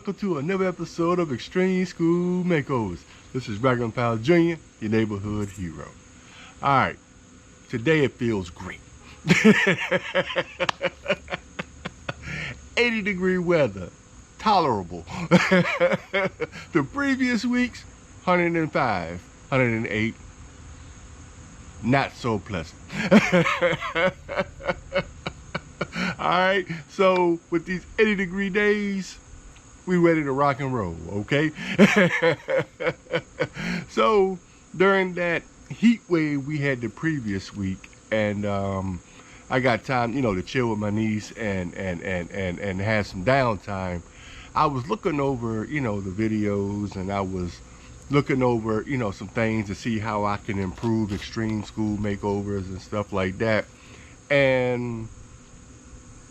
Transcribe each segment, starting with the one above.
welcome to another episode of Extreme School Makeovers. This is Raglan Powell Jr., your neighborhood hero. Alright, today it feels great. 80-degree weather, tolerable. The previous weeks, 105, 108, not so pleasant. Alright, so with these 80-degree days, we ready to rock and roll, okay? So during that heat wave we had the previous week, and I got time, to chill with my niece and have some downtime. I was looking over, the videos, and I was looking over, some things to see how I can improve Extreme School Makeovers and stuff like that. And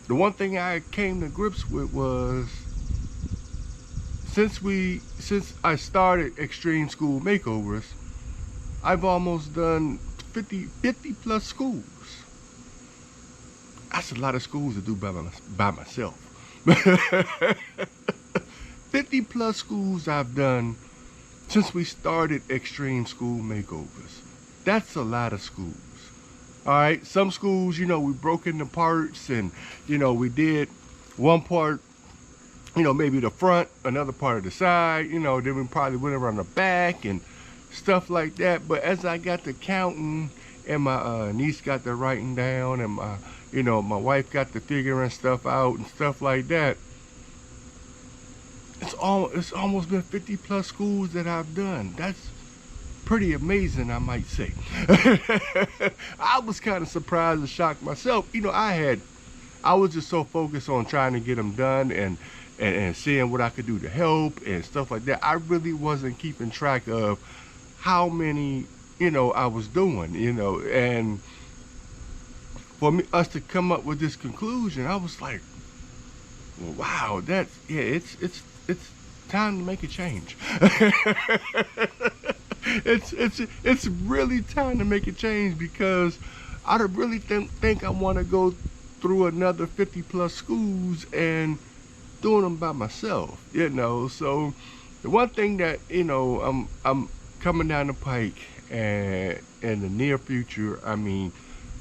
the one thing I came to grips with was, since I started Extreme School Makeovers, I've almost done 50 plus schools. That's a lot of schools to do by myself. 50 plus schools I've done since we started Extreme School Makeovers. That's a lot of schools. All right, some schools, we broke into parts, and we did one part, maybe the front, another part of the side, then we probably went around the back and stuff like that. But as I got to counting, and my niece got to writing down, and my wife got to figuring stuff out and stuff like that, it's almost been 50 plus schools that I've done. That's pretty amazing, I might say. I was kind of surprised and shocked myself. I was just so focused on trying to get them done and seeing what I could do to help and stuff like that. I really wasn't keeping track of how many, I was doing, and for us to come up with this conclusion, I was like, well, wow, it's time to make a change. It's really time to make a change, because I really think I want to go through another 50 plus schools and doing them by myself, So the one thing that I'm coming down the pike, and in the near future, I mean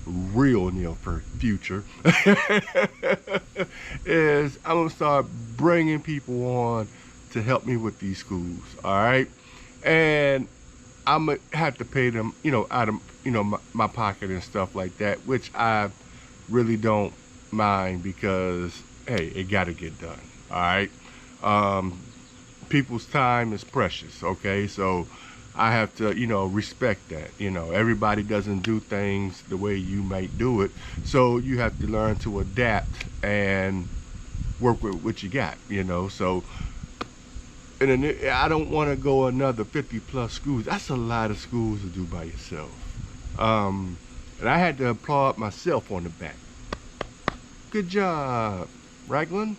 real near future, is I'm gonna start bringing people on to help me with these schools. All right, and I'm gonna have to pay them, out of my pocket and stuff like that, which I really don't mind, because hey, it got to get done. All right, people's time is precious. Okay, so I have to, respect that. Everybody doesn't do things the way you might do it, so you have to learn to adapt and work with what you got. So. And I don't want to go another 50 plus schools. That's a lot of schools to do by yourself. And I had to applaud myself on the back. Good job, Raglan.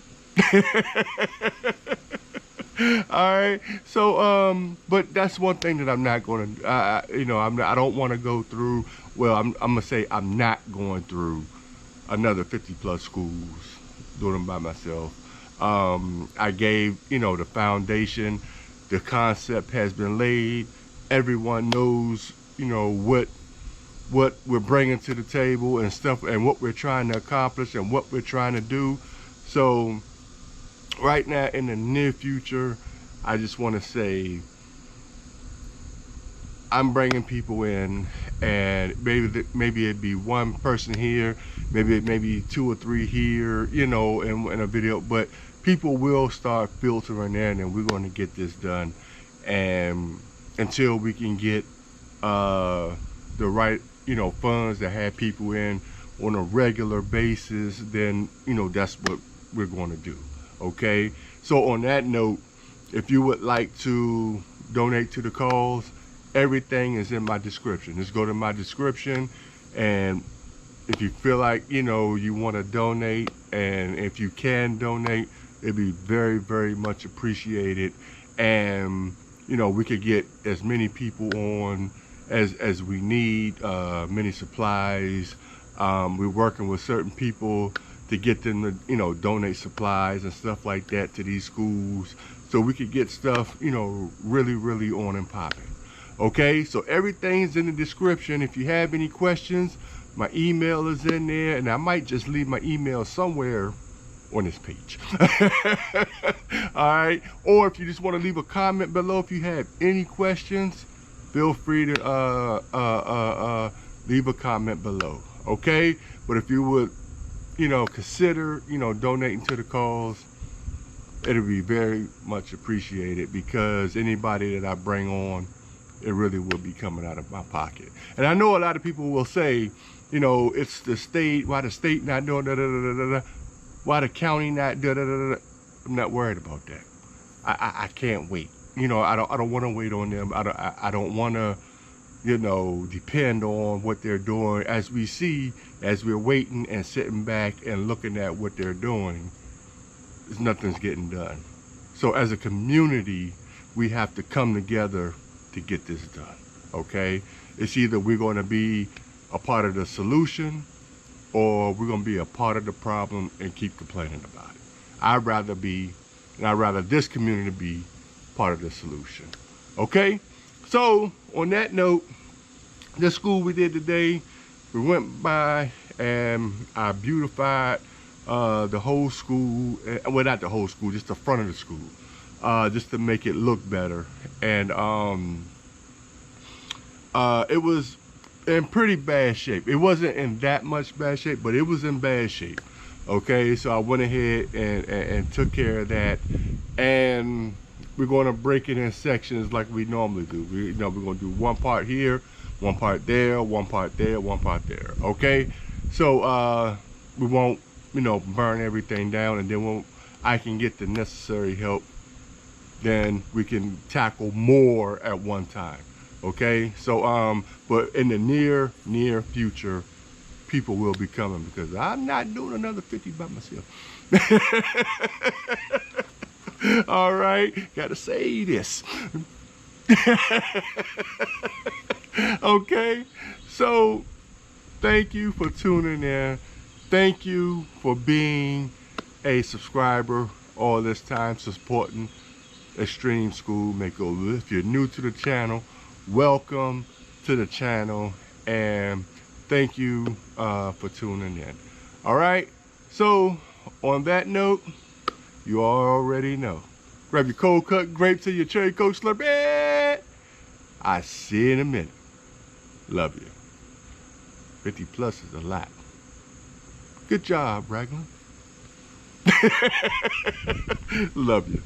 All right. So, but that's one thing that I'm not going to. I don't want to go through. Well, I'm gonna say I'm not going through another 50 plus schools doing them by myself. I gave, the foundation, the concept has been laid. Everyone knows, what we're bringing to the table and stuff, and what we're trying to accomplish and what we're trying to do. So right now, in the near future, I just want to say I'm bringing people in, and maybe it'd be one person here, maybe 2 or 3 here, in a video, but people will start filtering in, and we're going to get this done. And until we can get the right, funds to have people in on a regular basis, then, that's what we're going to do. Okay. So on that note, if you would like to donate to the cause, everything is in my description. Just go to my description, and if you feel like, you want to donate, and if you can donate, it'd be very, very much appreciated. And, we could get as many people on as we need, many supplies. We're working with certain people to get them to, you know, donate supplies and stuff like that to these schools, so we could get stuff, you know, really, really on and popping. Okay, so everything's in the description. If you have any questions, my email is in there, and I might just leave my email somewhere on this page. All right, or if you just want to leave a comment below, if you have any questions, feel free to leave a comment below. Okay, but if you would, you know, consider, you know, donating to the cause, it'll be very much appreciated, because anybody that I bring on, it really will be coming out of my pocket. And I know a lot of people will say, you know, it's the state, why the state not doing da da da da da, why the county not da da da da. I'm not worried about that. I can't wait. You know, I don't want to wait on them. I don't want to, you know, depend on what they're doing. As we see, as we're waiting and sitting back and looking at what they're doing, nothing's getting done. So as a community, we have to come together to get this done. Okay, it's either we're going to be a part of the solution, or we're going to be a part of the problem and keep complaining about it. I'd rather this community be part of the solution. Okay, so on that note, this school we did today, we went by and I beautified the whole school. Well, not the whole school, just the front of the school, just to make it look better. And it was in pretty bad shape. It wasn't in that much bad shape, but it was in bad shape. Okay, so I went ahead and took care of that, and we're going to break it in sections like we normally do. We're going to do one part here, one part there, one part there, one part there. Okay, so we won't, you know, burn everything down, and then when I can get the necessary help, then we can tackle more at one time. Okay, so but in the near future, people will be coming, because I'm not doing another 50 by myself. All right, gotta say this. Okay, so thank you for tuning in. Thank you for being a subscriber all this time, supporting Extreme School Makeovers. If you're new to the channel, welcome to the channel, and thank you for tuning in. All right, so on that note, you already know, grab your cold cut grapes and your cherry coke slurpee. I see you in a minute. Love you. 50 plus is a lot. Good job, Raglan. Love you.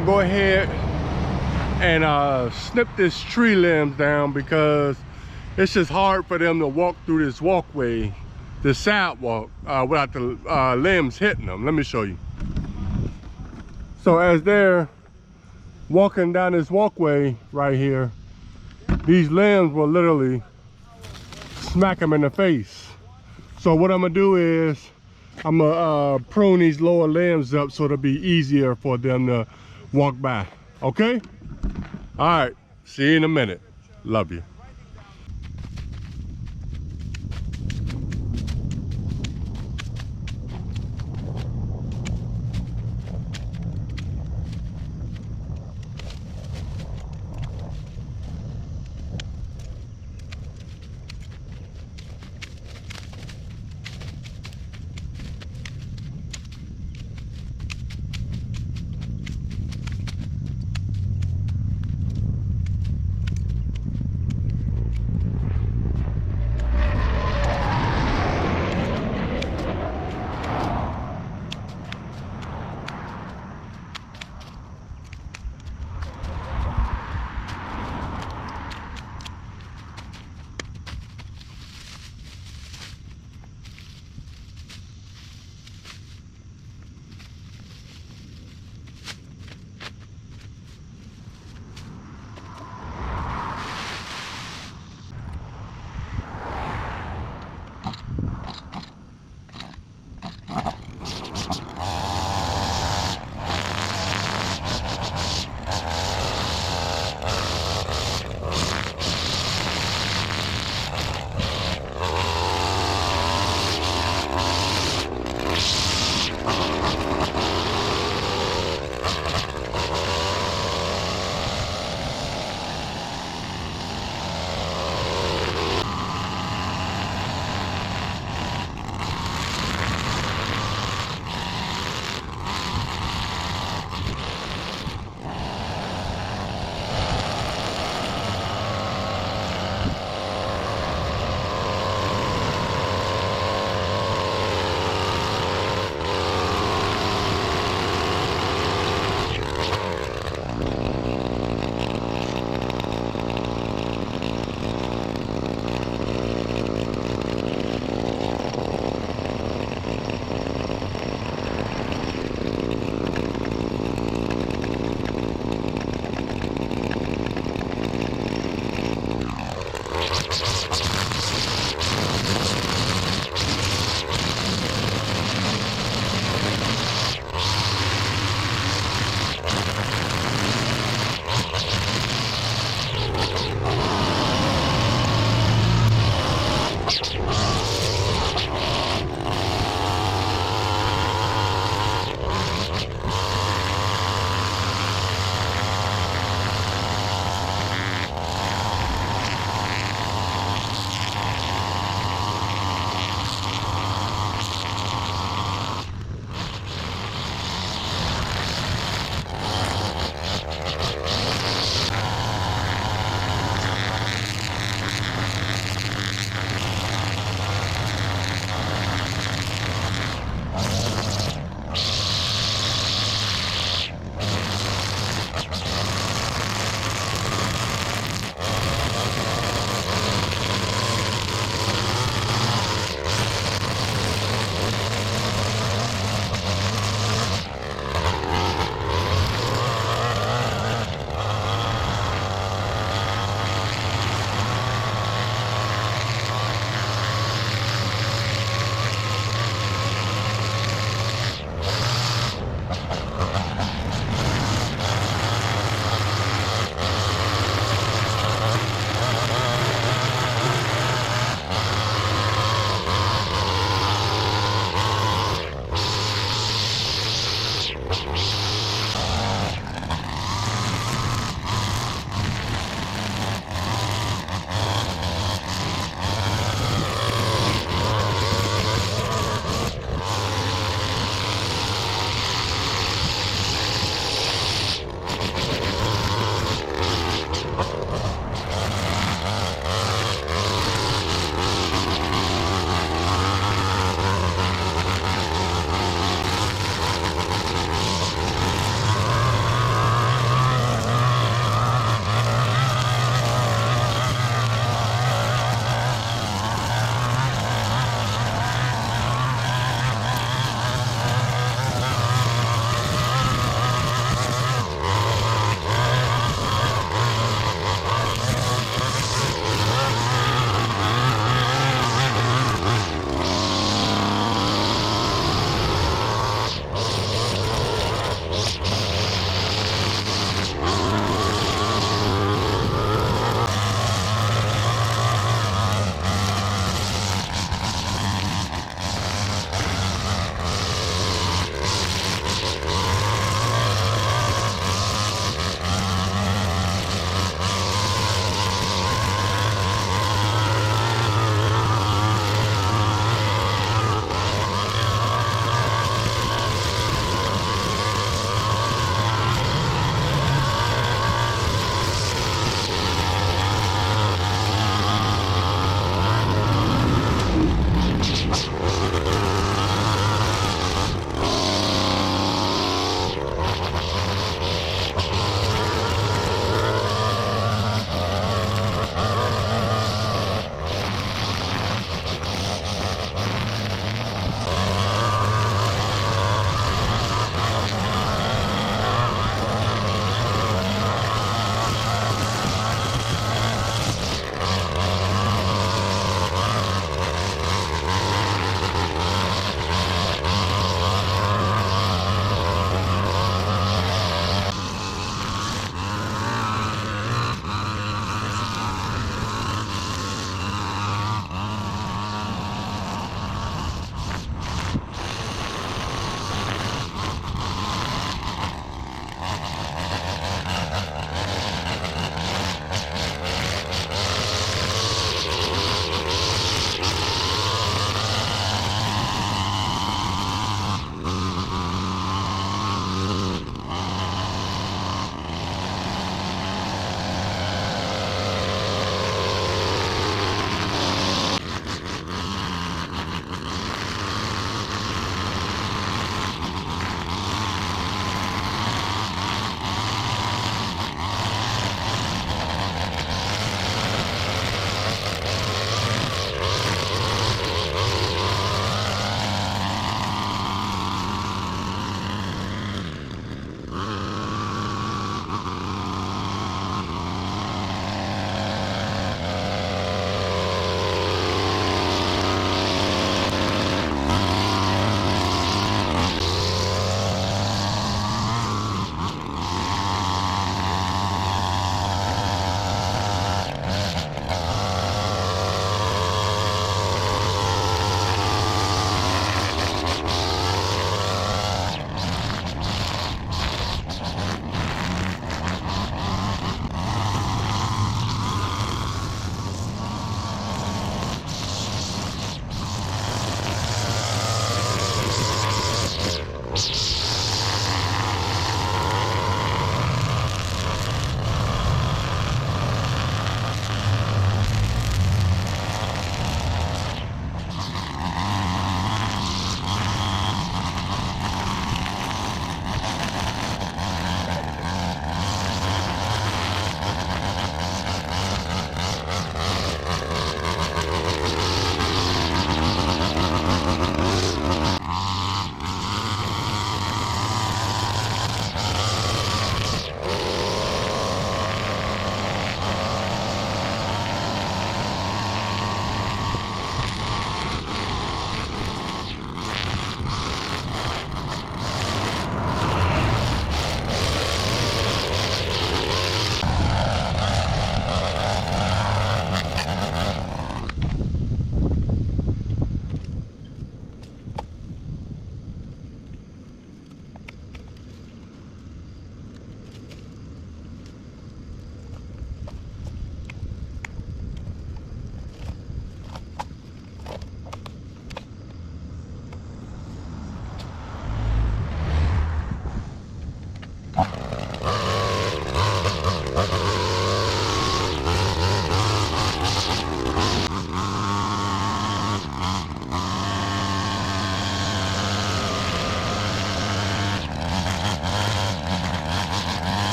gonna go ahead and snip this tree limbs down because it's just hard for them to walk through this walkway, this sidewalk, without the limbs hitting them. Let me show you. So as they're walking down this walkway right here, these limbs will literally smack them in the face. So what I'm gonna do is I'm gonna prune these lower limbs up so it'll be easier for them to walk by. Okay? All right, see you in a minute. Love you.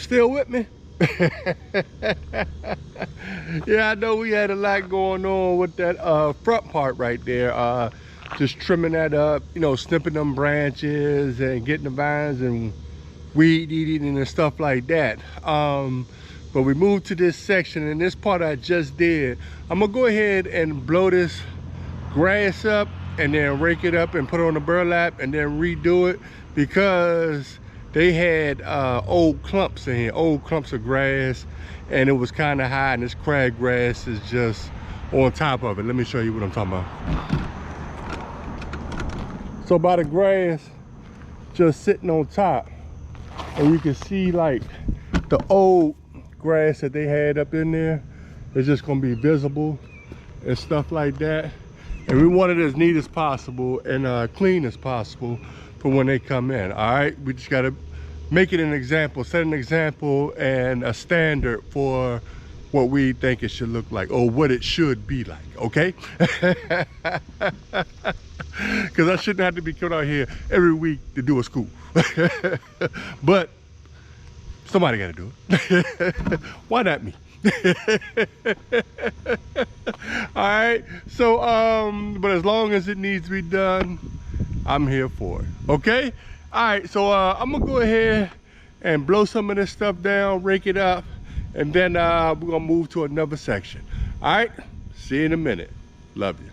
still with me? Yeah, I know we had a lot going on with that front part right there. Just trimming that up, you know, snipping them branches and getting the vines and weed eating and stuff like that. But we moved to this section, and this part I just did. I'm gonna go ahead and blow this grass up and then rake it up and put it on the burlap and then redo it, because they had old clumps in here, old clumps of grass, and it was kind of high, and this crabgrass is just on top of it. Let me show you what I'm talking about. So by the grass just sitting on top, and you can see like the old grass that they had up in there is just gonna be visible and stuff like that. And we want it as neat as possible and clean as possible for when they come in. All right, we just gotta make it an example, set an example and a standard for what we think it should look like, or what it should be like, okay? Because I shouldn't have to be coming out here every week to do a school. But somebody gotta do it. Why not me? All right, so but as long as it needs to be done, I'm here for it, okay? All right, so I'm gonna go ahead and blow some of this stuff down, rake it up, and then we're gonna move to another section. All right, see you in a minute. Love you.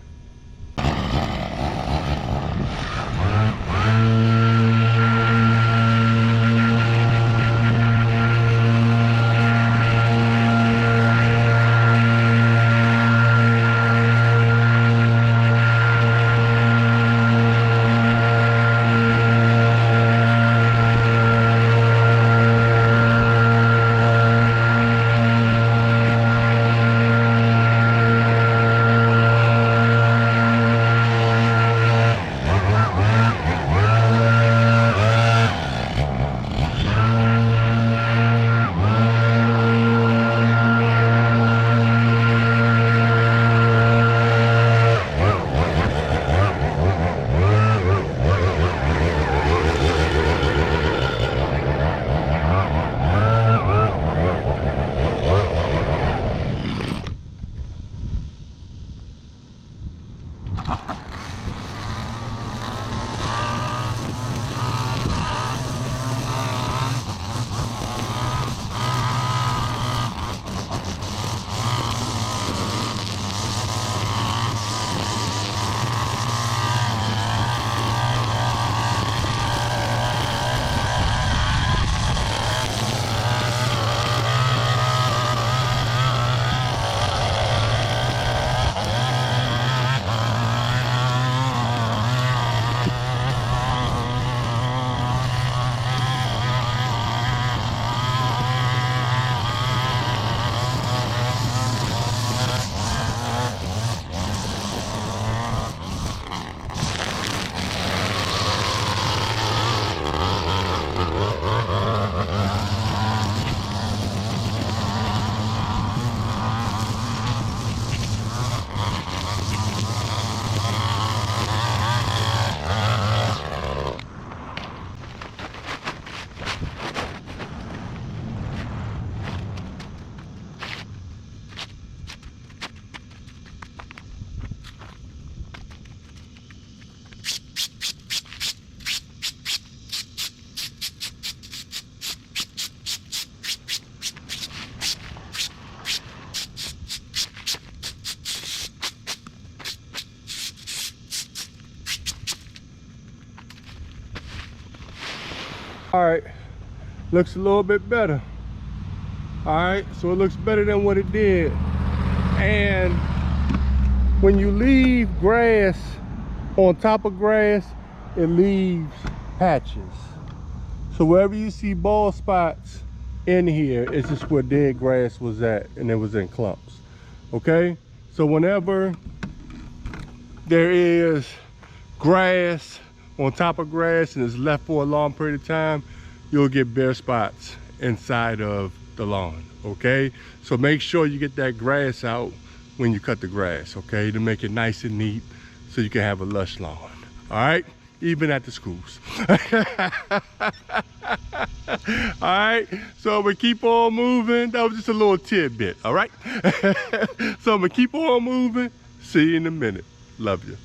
All right, looks a little bit better. All right, so it looks better than what it did. And when you leave grass on top of grass, it leaves patches. So wherever you see bald spots in here, it's just where dead grass was at, and it was in clumps. Okay, so whenever there is grass on top of grass and it's left for a long period of time, you'll get bare spots inside of the lawn, okay? So make sure you get that grass out when you cut the grass, okay? To make it nice and neat so you can have a lush lawn, all right? even at the schools. All right, so I'm gonna keep on moving. That was just a little tidbit, all right? So I'm gonna keep on moving. See you in a minute. Love you.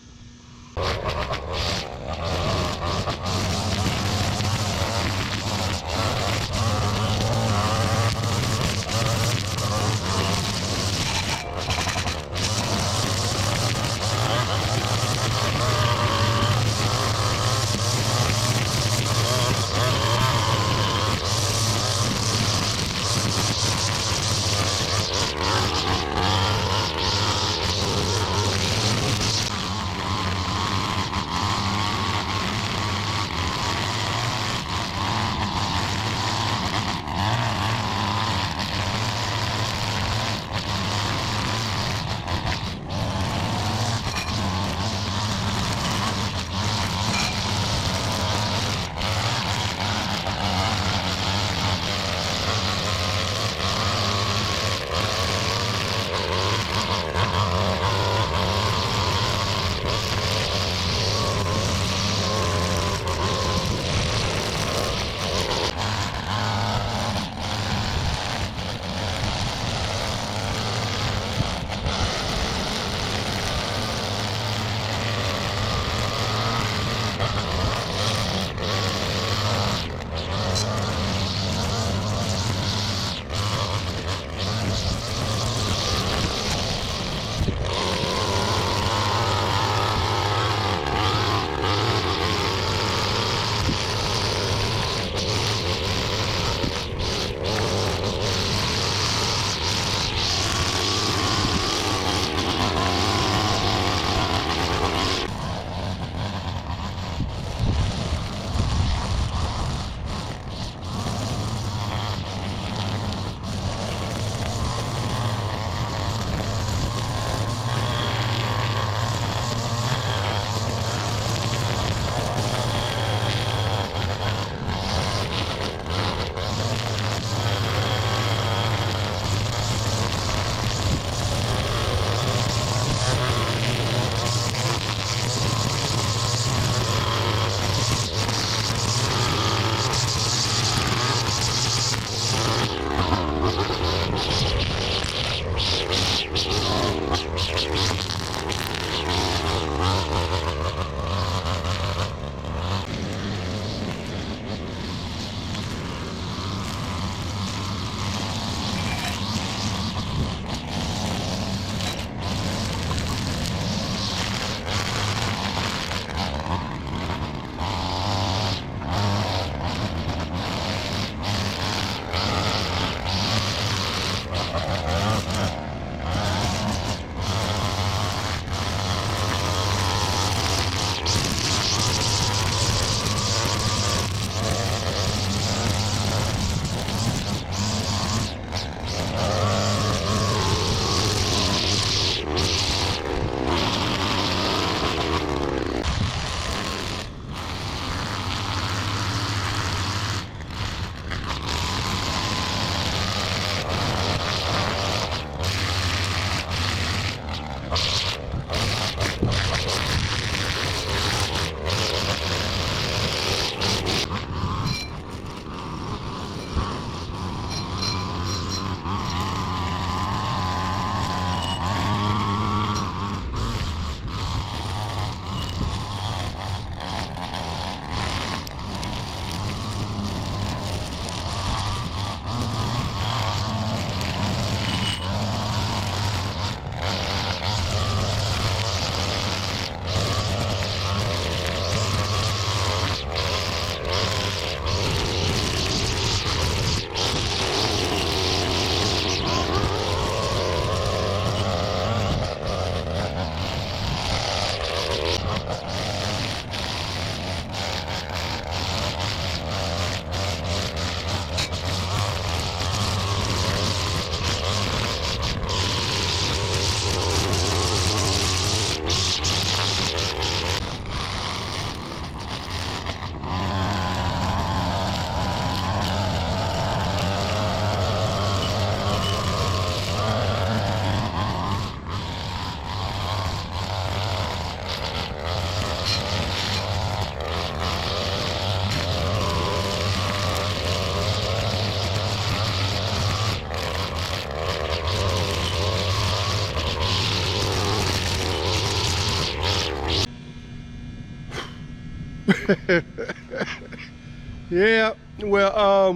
Yeah, well,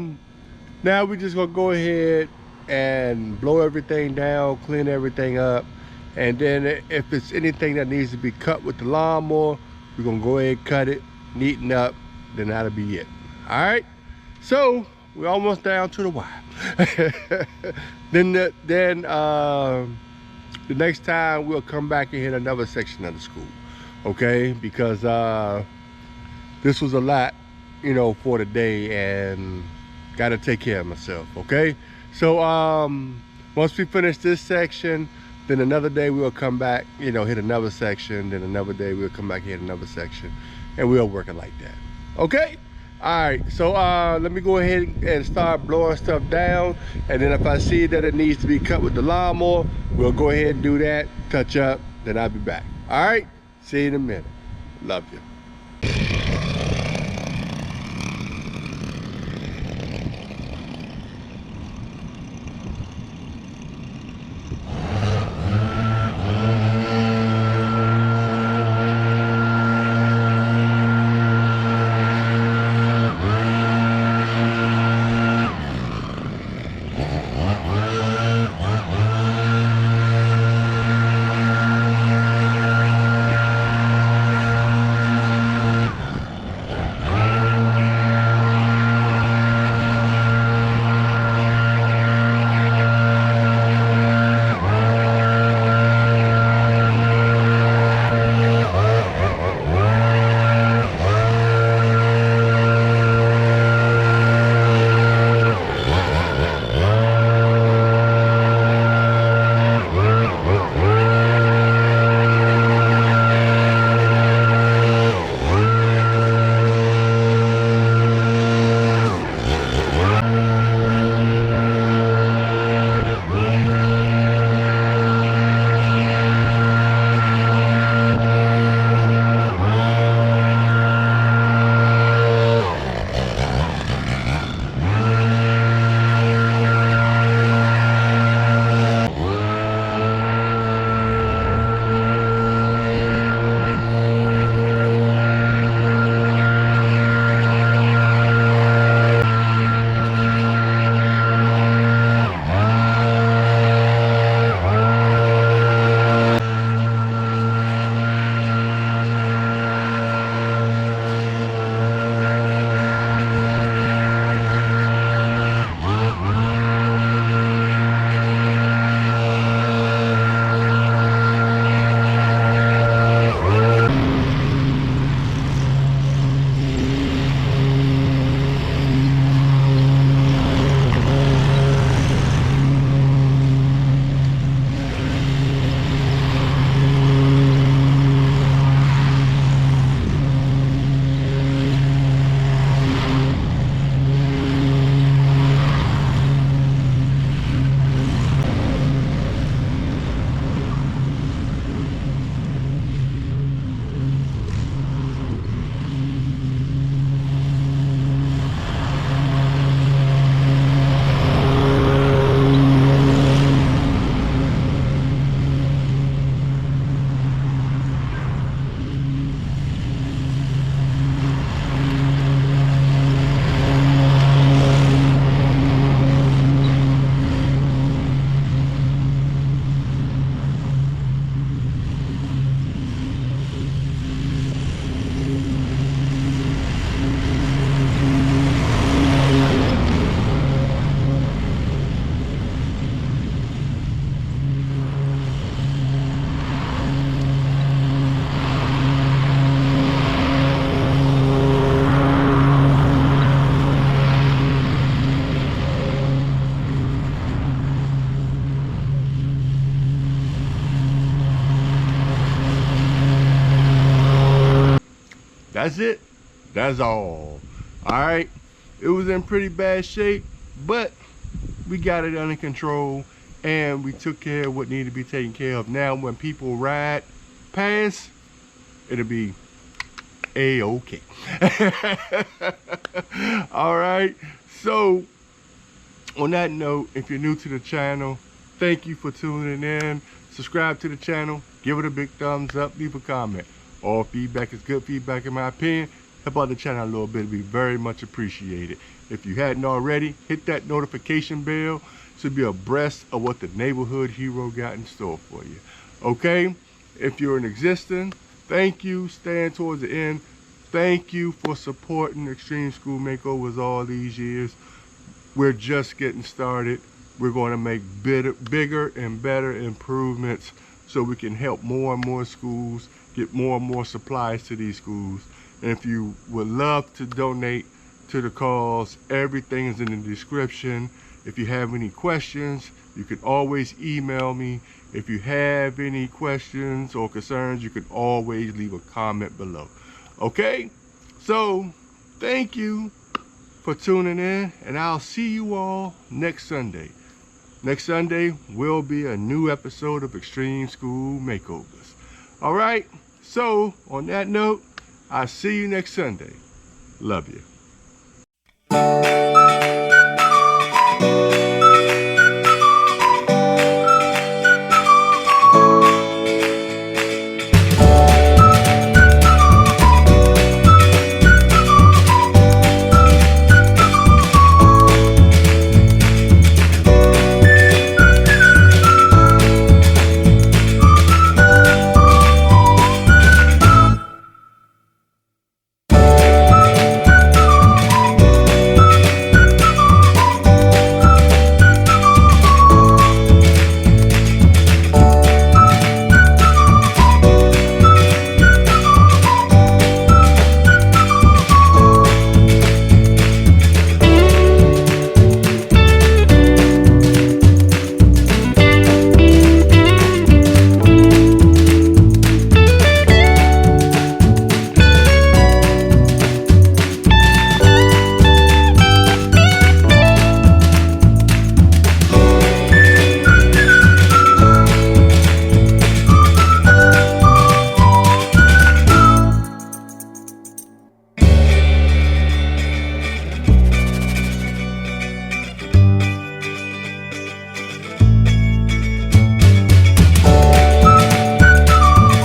now we're just gonna go ahead and blow everything down, clean everything up, and then if it's anything that needs to be cut with the lawnmower, we're gonna go ahead and cut it, neaten up, then that'll be it. All right, so we're almost down to the wire. then the next time we'll come back and hit another section of the school, okay? Because this was a lot, you know, for the day, and gotta take care of myself, okay? So once we finish this section, then another day we'll come back, you know, hit another section, then another day we'll come back and hit another section, and we'll work it like that, okay? All right, so let me go ahead and start blowing stuff down, and then if I see that it needs to be cut with the lawnmower, we'll go ahead and do that, touch up, then I'll be back. All right, see you in a minute. Love you. That's it. That's all. All right. It was in pretty bad shape, but we got it under control and we took care of what needed to be taken care of. Now, when people ride past, it'll be a-okay. All right. So, on that note, if you're new to the channel, thank you for tuning in. Subscribe to the channel. Give it a big thumbs up. Leave a comment. All feedback is good feedback in my opinion. help out the channel a little bit. It'd be very much appreciated. If you hadn't already, hit that notification bell to be abreast of what the neighborhood hero got in store for you. Okay? If you're an existing, thank you. Staying towards the end. Thank you for supporting Extreme School Makeovers all these years. We're just getting started. We're going to make bigger and better improvements so we can help more and more schools, get more and more supplies to these schools. And if you would love to donate to the cause, everything is in the description. If you have any questions, you can always email me. If you have any questions or concerns, you can always leave a comment below. Okay? So, thank you for tuning in, and I'll see you all next Sunday. Next Sunday will be a new episode of Extreme School Makeovers. All right? So, on that note, I'll see you next Sunday. Love you.